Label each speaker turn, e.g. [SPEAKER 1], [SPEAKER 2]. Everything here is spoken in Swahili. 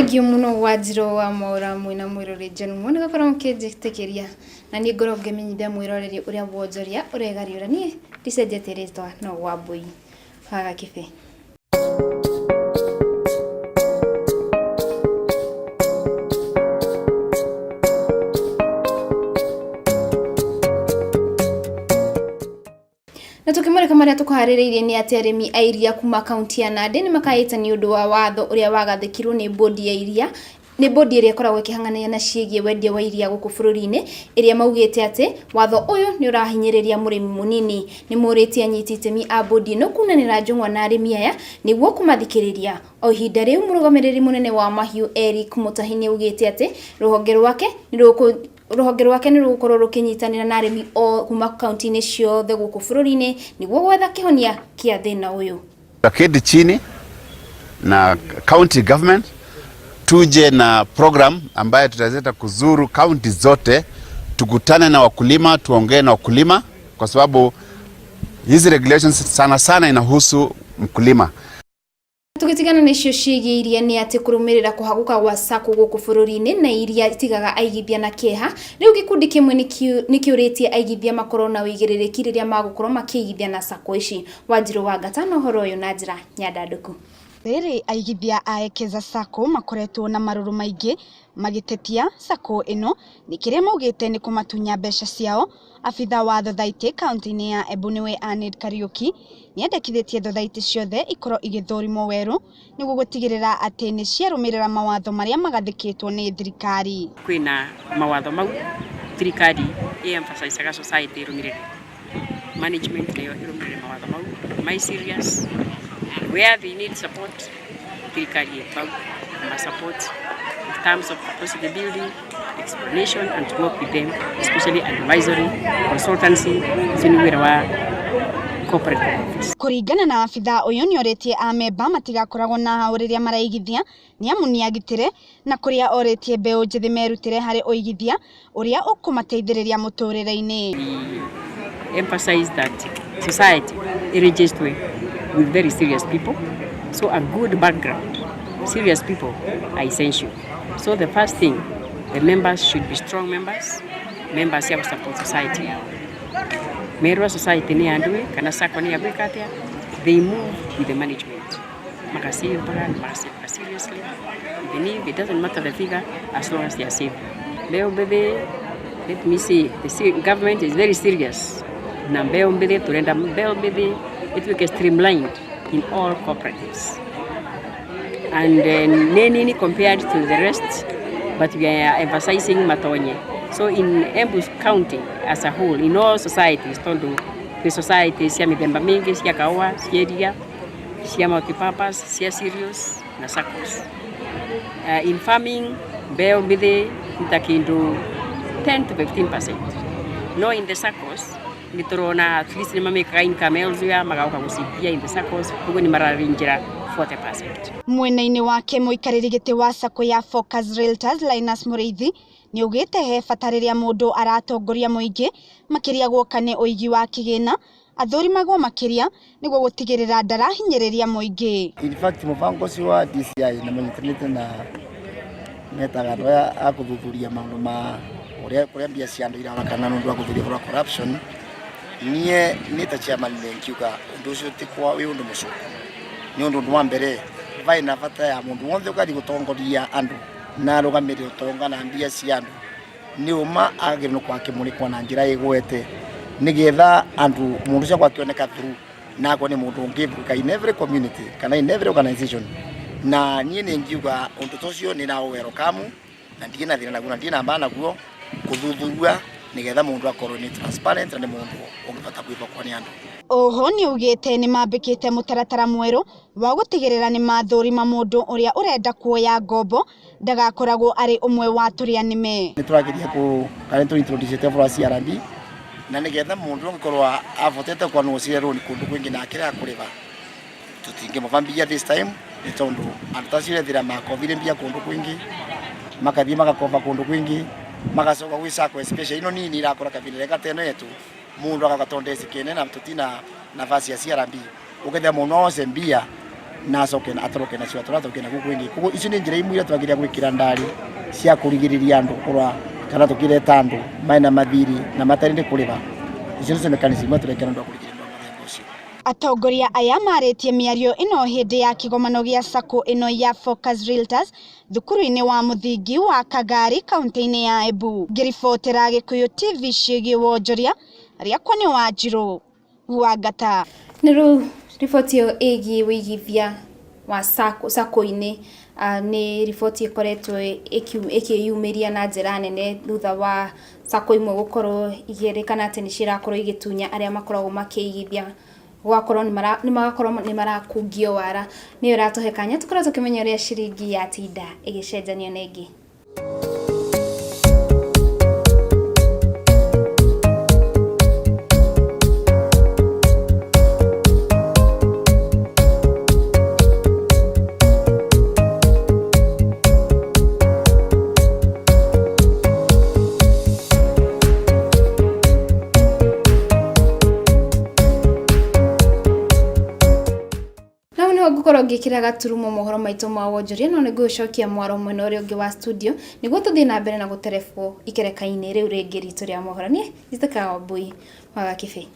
[SPEAKER 1] Thank you muno wajiro wa mora mwina mwirore jenu mwene gakora mukejitekeria na ni ngoro ngemenyithia mwiroreri uria wonjoria uregariura ni disejeteretwa no WAMBUI ha GAKIBE. Na tukimurika maria tukuhaririirie ni ati arimi a iria kuma kaunti ya Nandi ni makaita ni undu wa watho uria wagathikirwo ni bodi ya iria ni bodi iria ikoragwo ikihang'ania na ciigie wendia wa iria guku bururi-ini iria maugite ati watho uyu ni urahinyiriria murimi munini. Ni muritie anyiti itemi a bodi ino kunanira njung'wa na arimi aya niguo kumathikiriria. O ihinda riu murugamiriri munene wa mahiu Eric Mutahi ni ugite ati ruhonge rwake ni rukorwo rukinyitanira na arimi o kuma kaunti-ini ciothe guku bururi-ini niguo gwetha kihonia kia thina uyu.
[SPEAKER 2] Tuketi chini na county government tuje na program ambayo tutaweza kuzuru county zote, tukutane na wakulima, tuongee na wakulima kwa sababu hizi regulations sana sana inahusu mkulima.
[SPEAKER 1] Tukitigana nicio ciigie iria ni ati kurumirira kuhaguka gwa sako guku bururi-ini na iria itigaga aigithia na kieha. Riu gikundi kimwe nikiuritie aigithia makorwo na wigiririki riria magukorwo makiigithia na sako ici. Wajiro wa gatano horo uyu na njira nyandanduku.
[SPEAKER 3] Riri aigithia a Ekeza Sacco makoretwo na maruru maingi magitetia sacco ino ni kiria maugite ni kumatunya mbeca ciao. Afitha wa thothaiti kaunti-ini ya Embu niwe Anid Kariuki ni endekithitie thothaiti ciothe ikorwo igithurimo weru niguo gutigirira ati ni ciarumirira mawatho maria magathikitwo ni thirikari.
[SPEAKER 4] Kwina mawatho mau thirikari emphasize society irumirire, management nayo irumirire mawatho mau my serious where they need support. Thirikari yetu support in terms of capacity building, explanation, and to work with them, especially advisory, consultancy, zinwira wa corporate office.
[SPEAKER 3] Kuringana na afitha uyu ni oretie amemba matigakoragwo na hauriria maraigithia ni amu ni agitire na kuria oretie mbeu njithi merutire hari uigithia uria ukumateithiriria muturire-ini.
[SPEAKER 4] Emphasize that society is registered with very serious people, so a good background. Serious people are essential. So the first thing, the members should be strong members. Members have support society. Merwa society ni andwe kana sako ni abekatia. They move with the management. Makasi seriously. Even if it doesn't matter the figure, as long as they are safe. Leo bebe, let me see, the government is very serious. Na mbeo mbele turenda mbeo bebe, it will get streamlined in all cooperatives. And nini compared to the rest, but we are emphasizing Matonye. So in Embu County as a whole, in all societies, tondo the society sia mibemba mingi, sia kawa, sia iria, sia multipapas, sia serious, na SACCOs. In farming, mbeo mbele itakindu 10 to 15%. No, in the SACCOs, nitorona at least ni mameka income elsewhere magauka gusipia in the SACCOs kugo ni mararingira 40%.
[SPEAKER 3] Mwena-ini wake muikariri giti wa sacco ya Focus Realtors Linus Muriithi ni ugite he fatariria mundu aratongoria muingi makiria gwoka ni uigi wa kigina athurimagwo makiria niguo gutigirira ndarahinyiriria muingi.
[SPEAKER 5] In fact mubango si wa DCI na manyitanite na metagano ya akuthuthuria maundu ma uria mbia cia andu irakana nundu wa kuthuria corruption. Nie nita chairman nkiuga undu ucio ti kwa wi undu mucu ni undu wa mbere vai na bata ya mundu wothe ukari gutongoria andu na rugamire utonga na mbia cia andu ni uma agirino kwa kimuri kwa na njira igwete nigetha andu mundu cia kwakioneka through na ko ni mundu ungivuka in every community kana in every organization. Na nie ni nkiuga undu tocio ni na welcome na ndina thina naguo ndina mbana guo kuthuthurua nigetha mundu akorwo ni transparent na mundu ungipata kwibokwa ni andu.
[SPEAKER 3] Oho ni ugite ni mambikite mutaratara mweru wa gutigirira ni mathurima mundu uria urenda kuoya ngombo ndagakoragwo ari umwe wa turia nime.
[SPEAKER 5] Ni turageria ku kana tu introduce for CRB na nigetha mundu ungikorwo avotete kwa no cire roni kundu kwingi na akira kuriva tutinge muvambia this time ni tondu antacire thira makovire mbia kundu kwingi makathie makakova kundu kwingi magacoka gwi sako especially ino nini irakora kabile gateno yetu mundu agagatondesi kene na tutina nafasi ya CRB ugetha muno ose mbia na acoke atoroke nacio atoroke na guku wingi kugo icio ni njira imwe iria twagiria gwikira ndari cia kurigiriria andu kurwa kana tukireta andu maina mathiri na matarinde kuriba icio ni mechanism turekera andu kurigiriria muthemba ucio.
[SPEAKER 3] Atongoria aya maritie miario ino hindi ya kigomano gia sako ino ya Focus Realtors thukuru-ini wa muthingi wa Kagari kaunti-ini ya Embu. Ngiribotera Gikuyu TV ciĩgiĩ Wonjoria riakwa ni Wanjiru Wangata.
[SPEAKER 1] Niru riboti yo ĩgiĩ wĩigithia wa sako-inĩ ni riboti ikoretwo ikiyumiria na njĩra nene thutha wa sako imwe gukorwo igĩrĩkana atĩ nĩ cirakorwo igĩtunya arĩa makoragwo makĩigithia gwakorwo ni marakungio wara. Nĩ ũratũhe kanya tukorwo tukimenya ũrĩa ciringi yatinda ĩgĩcenjanio na ĩngĩ. Ngukorwo ngikira gaturumo mohoro maitu ma wonjoria no nigucokia mwaro mwena uria ungi wa studio niguo tuthie na mbere na guterebwo ikereka-ini riu ringi ritu ria mohoro ni Mohoro Ma Wonjoria wa GAKIBE.